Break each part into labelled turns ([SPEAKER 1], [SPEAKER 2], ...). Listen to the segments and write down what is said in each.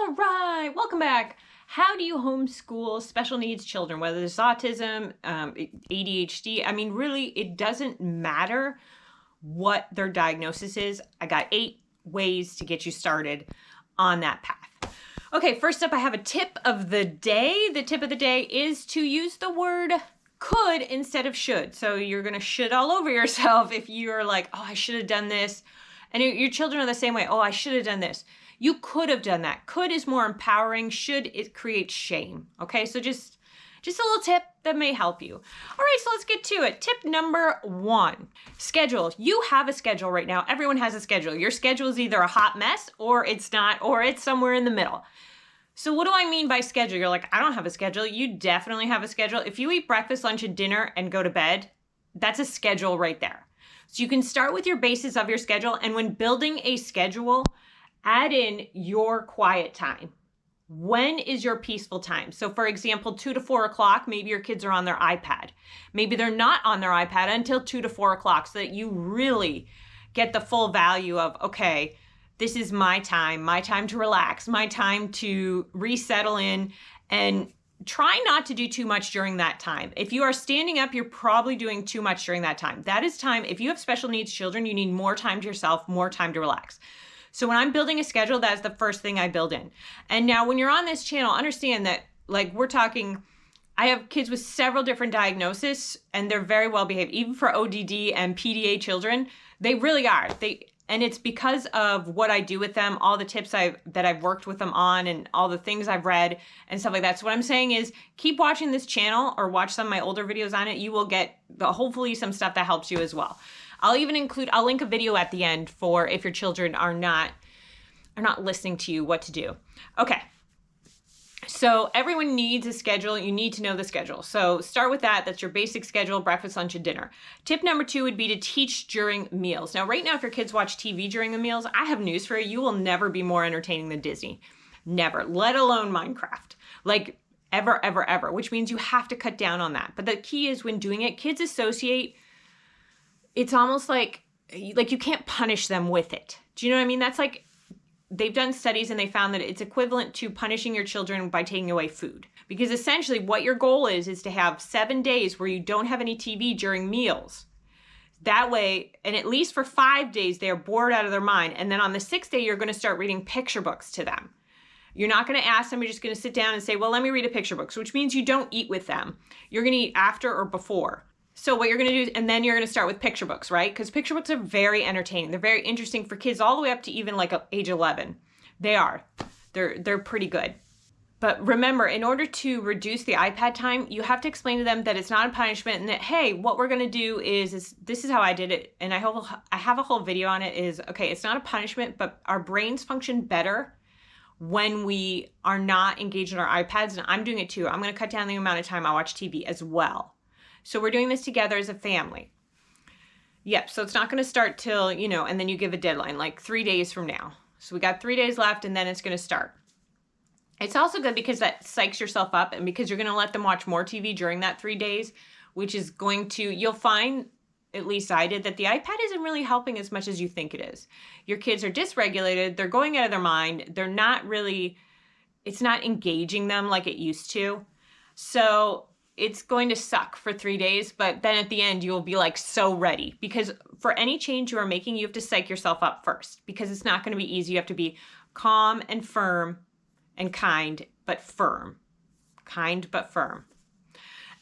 [SPEAKER 1] All right, welcome back. How do you homeschool special needs children, whether it's autism, ADHD? I mean, really, it doesn't matter what their diagnosis is. I got 8 ways to get you started on that path. Okay, first up, I have a tip of the day. The tip of the day is to use the word could instead of should. So you're gonna should all over yourself if you're like, oh, I should have done this. And your children are the same way. Oh, I should have done this. You could have done that. Could is more empowering. Should, it creates shame. Okay, so just a little tip that may help you. All right, so let's get to it. Tip number 1, schedule. You have a schedule right now. Everyone has a schedule. Your schedule is either a hot mess or it's not, or it's somewhere in the middle. So what do I mean by schedule? You're like, I don't have a schedule. You definitely have a schedule. If you eat breakfast, lunch, and dinner and go to bed, that's a schedule right there. So you can start with your basis of your schedule, and when building a schedule, add in your quiet time. When is your peaceful time? So for example, 2 to 4 o'clock, maybe your kids are on their iPad. Maybe they're not on their iPad until 2 to 4 o'clock, so that you really get the full value of, okay, this is my time to relax, my time to resettle in, and try not to do too much during that time. If you are standing up, you're probably doing too much during that time. That is time. If you have special needs children, you need more time to yourself, more time to relax. So when I'm building a schedule, that's the first thing I build in. And now when you're on this channel, understand that, like, we're talking, I have kids with several different diagnoses, and they're very well behaved. Even for ODD and PDA children, they really are. And it's because of what I do with them, all the tips that I've worked with them on, and all the things I've read and stuff like that. So what I'm saying is, keep watching this channel or watch some of my older videos on it. You will get hopefully some stuff that helps you as well. I'll link a video at the end for if your children are not listening to you, what to do. Okay. So everyone needs a schedule. You need to know the schedule. So start with that. That's your basic schedule: breakfast, lunch, and dinner. Tip number 2 would be to teach during meals. Now, right now, if your kids watch TV during the meals, I have news for you. You will never be more entertaining than Disney. Never, let alone Minecraft. Like, ever, ever, ever, which means you have to cut down on that. But the key is, when doing it, kids associate, it's almost like you can't punish them with it. Do you know what I mean? That's like, they've done studies and they found that it's equivalent to punishing your children by taking away food. Because essentially what your goal is to have 7 days where you don't have any TV during meals. That way, and at least for 5 days, they're bored out of their mind. And then on the 6th day, you're going to start reading picture books to them. You're not going to ask them, you're just going to sit down and say, well, let me read a picture book, which means you don't eat with them. You're going to eat after or before. So what you're going to do, and then you're going to start with picture books, right? Because picture books are very entertaining. They're very interesting for kids all the way up to even like age 11. They are. They're pretty good. But remember, in order to reduce the iPad time, you have to explain to them that it's not a punishment, and that, hey, what we're going to do is this is how I did it. And I have a whole video on it. Is, okay, it's not a punishment, but our brains function better when we are not engaged in our iPads. And I'm doing it too. I'm going to cut down the amount of time I watch TV as well. So we're doing this together as a family. Yep, so it's not going to start till, and then you give a deadline, like 3 days from now. So we got 3 days left, and then it's going to start. It's also good because that psychs yourself up, and because you're going to let them watch more TV during that 3 days, which is going to, you'll find, at least I did, that the iPad isn't really helping as much as you think it is. Your kids are dysregulated. They're going out of their mind. They're not really, it's not engaging them like it used to. So it's going to suck for 3 days, but then at the end, you'll be like so ready, because for any change you are making, you have to psych yourself up first, because it's not going to be easy. You have to be calm and firm and kind, but firm. Kind, but firm.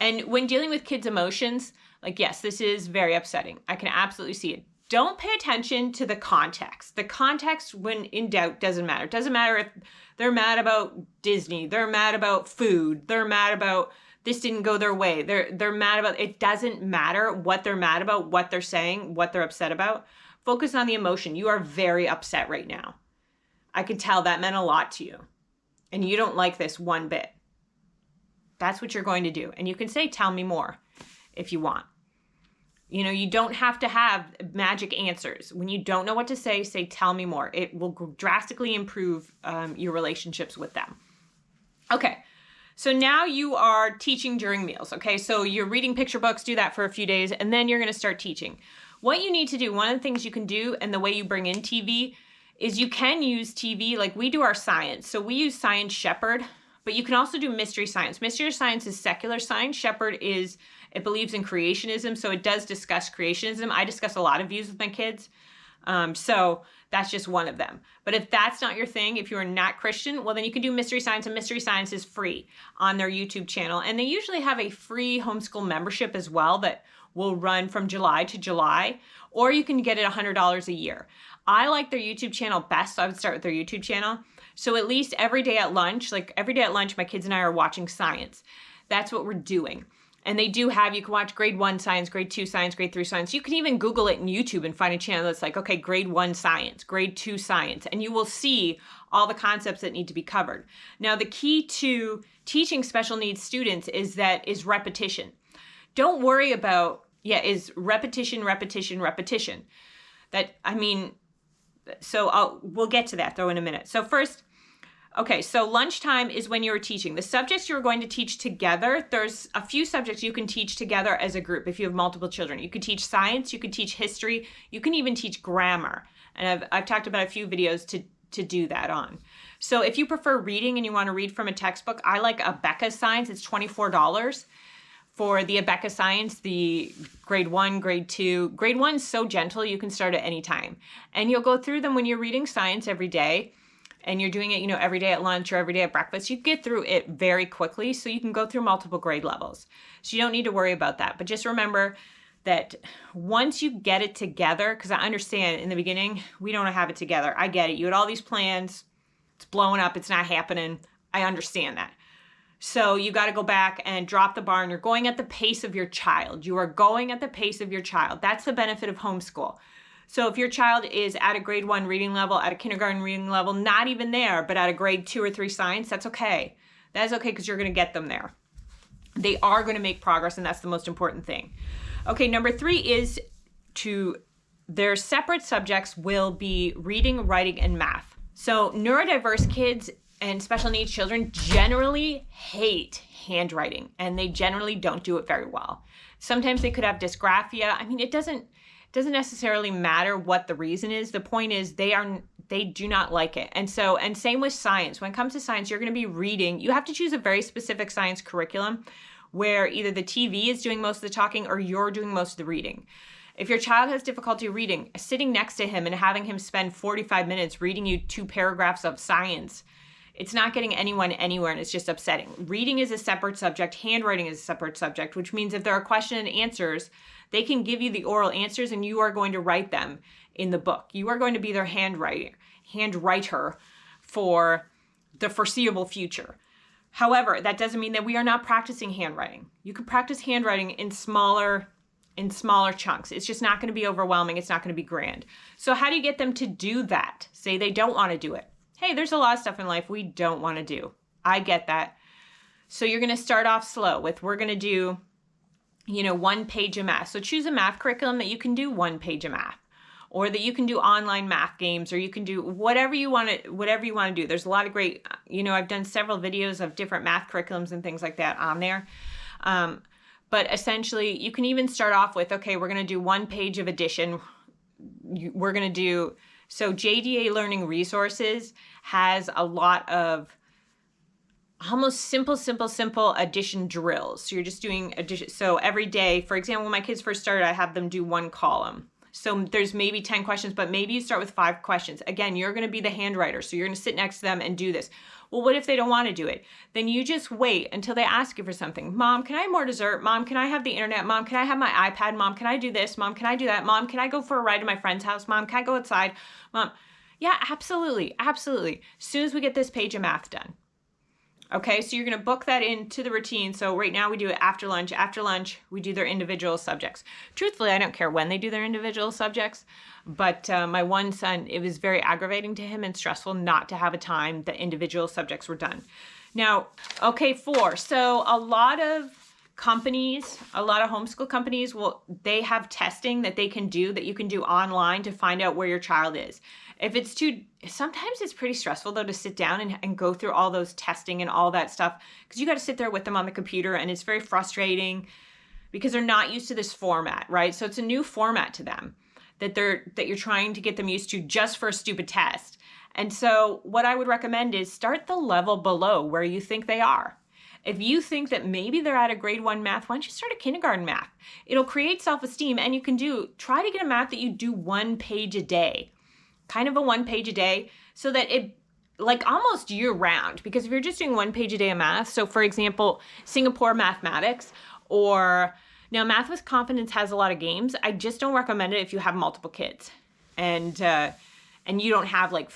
[SPEAKER 1] And when dealing with kids' emotions, like, yes, this is very upsetting. I can absolutely see it. Don't pay attention to the context. The context, when in doubt, doesn't matter. It doesn't matter if they're mad about Disney, they're mad about food, they're mad about this didn't go their way. They're mad about, it doesn't matter what they're mad about, what they're saying, what they're upset about. Focus on the emotion. You are very upset right now. I could tell that meant a lot to you. And you don't like this one bit. That's what you're going to do. And you can say, tell me more if you want. You don't have to have magic answers. When you don't know what to say, tell me more. It will drastically improve your relationships with them. Okay. So now you are teaching during meals, okay? So you're reading picture books, do that for a few days, and then you're gonna start teaching. What you need to do, one of the things you can do, and the way you bring in TV, is you can use TV. Like we do our science. So we use Science Shepherd, but you can also do Mystery Science. Mystery Science is secular science. Shepherd is, it believes in creationism. So it does discuss creationism. I discuss a lot of views with my kids. So that's just one of them. But if that's not your thing, if you're not Christian, well, then you can do Mystery Science, and Mystery Science is free on their YouTube channel. And they usually have a free homeschool membership as well that will run from July to July, or you can get it $100 a year. I like their YouTube channel best, so I would start with their YouTube channel. So at least every day at lunch, my kids and I are watching science. That's what we're doing. And they do have, you can watch grade 1 science, grade 2 science, grade 3 science. You can even Google it in YouTube and find a channel that's like, okay, grade 1 science, grade 2 science, and you will see all the concepts that need to be covered. Now, the key to teaching special needs students is repetition. Don't worry about, is repetition, repetition, repetition. We'll get to that though in a minute. So first, okay, so lunchtime is when you're teaching. The subjects you're going to teach together, there's a few subjects you can teach together as a group if you have multiple children. You could teach science, you could teach history, you can even teach grammar. And I've talked about a few videos to do that on. So if you prefer reading and you want to read from a textbook, I like Abeka Science. It's $24 for the Abeka Science, the grade 1, grade 2. Grade 1 is so gentle, you can start at any time. And you'll go through them when you're reading science every day. And you're doing it, every day at lunch or every day at breakfast, you get through it very quickly, so you can go through multiple grade levels. So you don't need to worry about that. But just remember that once you get it together, because I understand in the beginning, we don't have it together. I get it. You had all these plans. It's blowing up. It's not happening. I understand that. So you got to go back and drop the bar, and you're going at the pace of your child. You are going at the pace of your child. That's the benefit of homeschool. So if your child is at a grade 1 reading level, at a kindergarten reading level, not even there, but at a grade 2 or 3 science, that's okay. That's okay because you're going to get them there. They are going to make progress, and that's the most important thing. Okay, number 3 is their separate subjects will be reading, writing, and math. So neurodiverse kids and special needs children generally hate handwriting, and they generally don't do it very well. Sometimes they could have dysgraphia. It doesn't necessarily matter what the reason is. The point is they do not like it. And same with science. When it comes to science, you're going to be reading. You have to choose a very specific science curriculum where either the TV is doing most of the talking or you're doing most of the reading. If your child has difficulty reading, sitting next to him and having him spend 45 minutes reading you 2 paragraphs of science, it's not getting anyone anywhere, and it's just upsetting. Reading is a separate subject. Handwriting is a separate subject, which means if there are question and answers, they can give you the oral answers and you are going to write them in the book. You are going to be their handwriter for the foreseeable future. However, that doesn't mean that we are not practicing handwriting. You can practice handwriting in smaller chunks. It's just not going to be overwhelming. It's not going to be grand. So how do you get them to do that? Say they don't want to do it. Hey, there's a lot of stuff in life we don't want to do. I get that. So you're going to start off slow with, we're going to do 1 page of math. So choose a math curriculum that you can do 1 page of math, or that you can do online math games, or you can do whatever you want to do. There's a lot of great, I've done several videos of different math curriculums and things like that on there. But essentially you can even start off with, okay, we're going to do 1 page of addition. We're going to do, so JDA Learning Resources has a lot of almost simple addition drills. So you're just doing addition. So every day, for example, when my kids first started, I have them do 1 column. So there's maybe 10 questions, but maybe you start with 5 questions. Again, you're going to be the handwriter. So you're going to sit next to them and do this. Well, what if they don't want to do it? Then you just wait until they ask you for something. Mom, can I have more dessert? Mom, can I have the internet? Mom, can I have my iPad? Mom, can I do this? Mom, can I do that? Mom, can I go for a ride to my friend's house? Mom, can I go outside? Mom, yeah, absolutely. Absolutely. As soon as we get this page of math done. Okay, so you're going to book that into the routine. So right now we do it after lunch. After lunch, we do their individual subjects. Truthfully, I don't care when they do their individual subjects, but my one son, it was very aggravating to him and stressful not to have a time that individual subjects were done. Now, okay, 4. So a lot of homeschool companies, they have testing that they can do, that you can do online to find out where your child is. Sometimes it's pretty stressful though to sit down and go through all those testing and all that stuff, because you got to sit there with them on the computer, and it's very frustrating because they're not used to this format, right? So it's a new format to them that you're trying to get them used to just for a stupid test. And so what I would recommend is start the level below where you think they are. If you think that maybe they're at a grade 1 math, why don't you start a kindergarten math? It'll create self-esteem, and you can try to get a math that you do 1 page a day, kind of a 1 page a day, so that it, like almost year round, because if you're just doing 1 page a day of math, so for example, Singapore mathematics, or now Math with Confidence has a lot of games. I just don't recommend it if you have multiple kids and you don't have like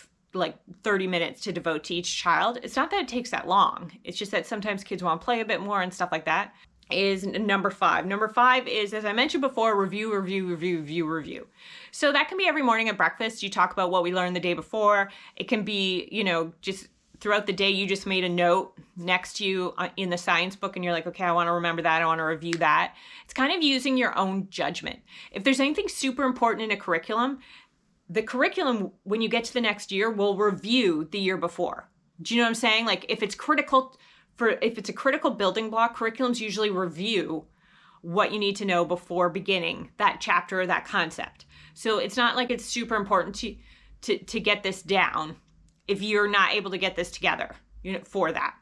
[SPEAKER 1] 30 minutes to devote to each child. It's not that it takes that long. It's just that sometimes kids want to play a bit more and stuff like that. Is number 5. Number 5 is, as I mentioned before, review. So that can be every morning at breakfast. You talk about what we learned the day before. It can be, just throughout the day, you just made a note next to you in the science book and you're like, okay, I want to remember that. I want to review that. It's kind of using your own judgment. If there's anything super important in a curriculum, the curriculum, when you get to the next year, will review the year before. Do you know what I'm saying? Like if it's a critical building block, curriculums usually review what you need to know before beginning that chapter or that concept. So it's not like it's super important to get this down if you're not able to get this together, for that.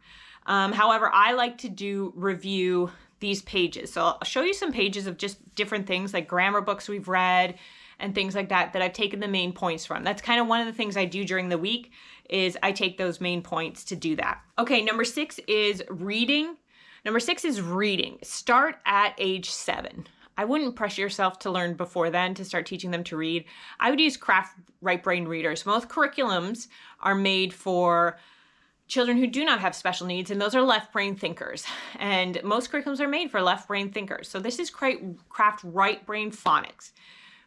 [SPEAKER 1] However, I like to review these pages. So I'll show you some pages of just different things like grammar books we've read and things like that I've taken the main points from. That's kind of one of the things I do during the week is I take those main points to do that. Okay, number 6 is reading. Number 6 is reading. Start at age 7. I wouldn't pressure yourself to learn before then to start teaching them to read. I would use craft right brain readers. Most curriculums are made for children who do not have special needs, and those are left brain thinkers. And most curriculums are made for left brain thinkers. So this is craft right brain phonics.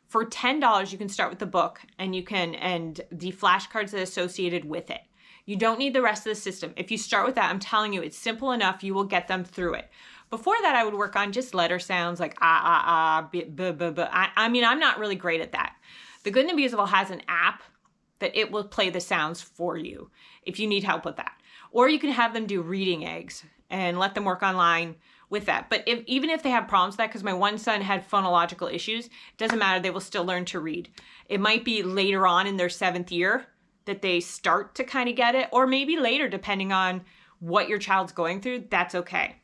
[SPEAKER 1] For $10, you can start with the book and the flashcards that are associated with it. You don't need the rest of the system. If you start with that, I'm telling you, it's simple enough. You will get them through it. Before that, I would work on just letter sounds like b, b, b, b. I mean, I'm not really great at that. The Good and the Beautiful has an app that it will play the sounds for you if you need help with that. Or you can have them do reading eggs and let them work online with that. But even if they have problems with that, because my one son had phonological issues, it doesn't matter, they will still learn to read. It might be later on in their 7th year that they start to kind of get it, or maybe later, depending on what your child's going through, that's okay.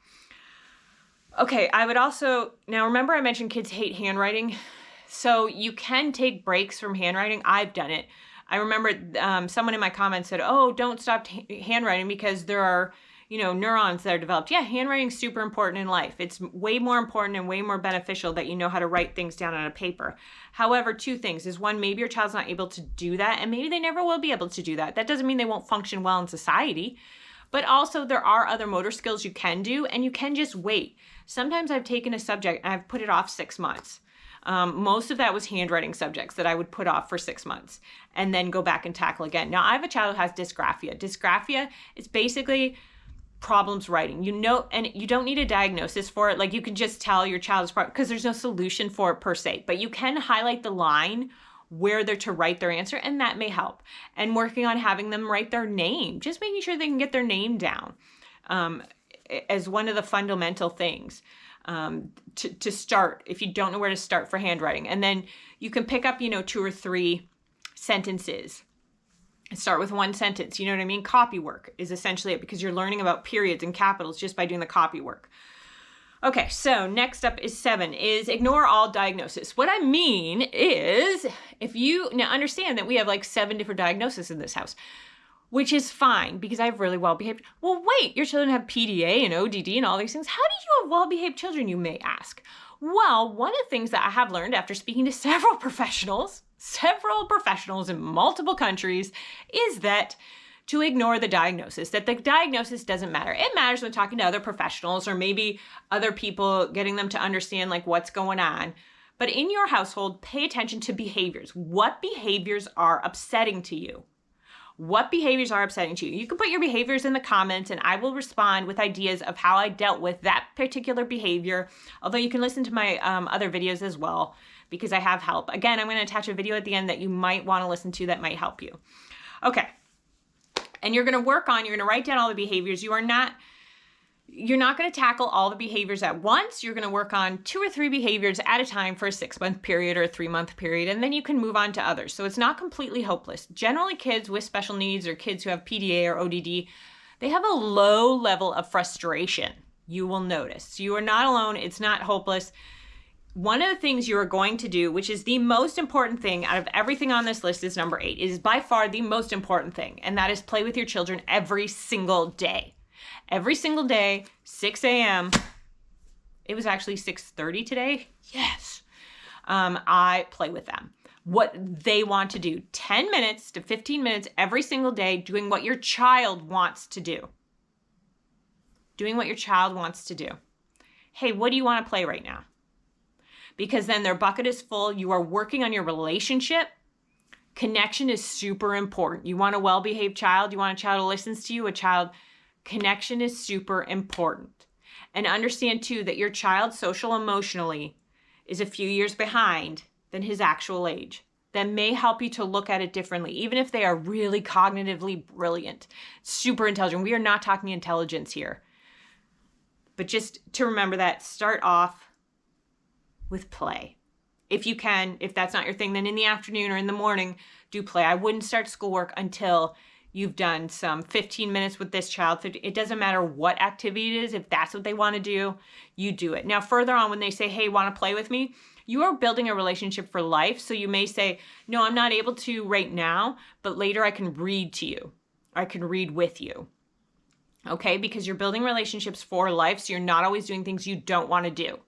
[SPEAKER 1] Okay, I would also, now remember I mentioned kids hate handwriting. So you can take breaks from handwriting. I've done it. I remember someone in my comments said, oh, don't stop handwriting because there are neurons that are developed. Yeah, handwriting's super important in life. It's way more important and way more beneficial that you know how to write things down on a paper. However, 2 things is, 1, maybe your child's not able to do that, and maybe they never will be able to do that. That doesn't mean they won't function well in society. But also there are other motor skills you can do, and you can just wait. Sometimes I've taken a subject and I've put it off 6 months. Most of that was handwriting subjects that I would put off for 6 months and then go back and tackle again. Now I have a child who has dysgraphia. Dysgraphia is basically problems writing, and you don't need a diagnosis for it. Like you can just tell your child's problem because there's no solution for it per se, but you can highlight the line where they're to write their answer, and that may help. And working on having them write their name, just making sure they can get their name down as one of the fundamental things to start if you don't know where to start for handwriting. And then you can pick up, 2 or 3 sentences. Start with 1 sentence, you know what I mean? Copy work is essentially it, because you're learning about periods and capitals just by doing the copy work. Okay, so next up is 7, is ignore all diagnosis. What I mean is, if you now understand that we have like 7 different diagnoses in this house, which is fine because I have really well-behaved. Well, wait, your children have PDA and ODD and all these things. How do you have well-behaved children, you may ask? Well, one of the things that I have learned after speaking to several professionals in multiple countries, is that to ignore the diagnosis, that the diagnosis doesn't matter. It matters when talking to other professionals or maybe other people, getting them to understand like what's going on. But in your household, pay attention to behaviors. What behaviors are upsetting to you? What behaviors are upsetting to you? You can put your behaviors in the comments and I will respond with ideas of how I dealt with that particular behavior. Although you can listen to my other videos as well, because I have help. Again, I'm going to attach a video at the end that you might want to listen to that might help you. Okay. And you're going to write down all the behaviors. You are not You're not going to tackle all the behaviors at once. You're going to work on 2 or 3 behaviors at a time for a 6-month period or a 3-month period, and then you can move on to others. So it's not completely hopeless. Generally, kids with special needs or kids who have PDA or ODD, they have a low level of frustration. You will notice. You are not alone. It's not hopeless. One of the things you are going to do, which is the most important thing out of everything on this list, is number 8. It is by far the most important thing, and that is play with your children every single day. Every single day, 6 a.m. It was actually 6:30 today. Yes. I play with them. What they want to do. 10 minutes to 15 minutes every single day doing what your child wants to do. Doing what your child wants to do. Hey, what do you want to play right now? Because then their bucket is full. You are working on your relationship. Connection is super important. You want a well-behaved child. You want a child who listens to you, connection is super important. And understand too that your child social emotionally is a few years behind than his actual age. That may help you to look at it differently, even if they are really cognitively brilliant, super intelligent. We are not talking intelligence here. But just to remember that, start off with play. If you can, if that's not your thing, then in the afternoon or in the morning, do play. I wouldn't start schoolwork until you've done some 15 minutes with this child. It doesn't matter what activity it is. If that's what they want to do, you do it. Now, further on, when they say, hey, want to play with me? You are building a relationship for life. So you may say, no, I'm not able to right now, but later I can read to you. I can read with you. Okay? Because you're building relationships for life. So you're not always doing things you don't want to do.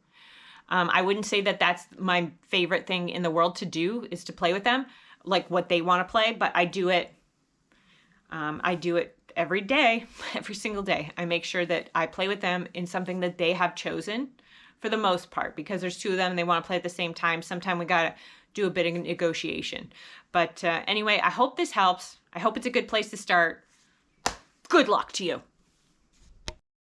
[SPEAKER 1] I wouldn't say that that's my favorite thing in the world to do, is to play with them, like what they want to play, but I do it. I do it every day, every single day. I make sure that I play with them in something that they have chosen for the most part, because there's 2 of them and they want to play at the same time. Sometimes we got to do a bit of negotiation. But anyway, I hope this helps. I hope it's a good place to start. Good luck to you.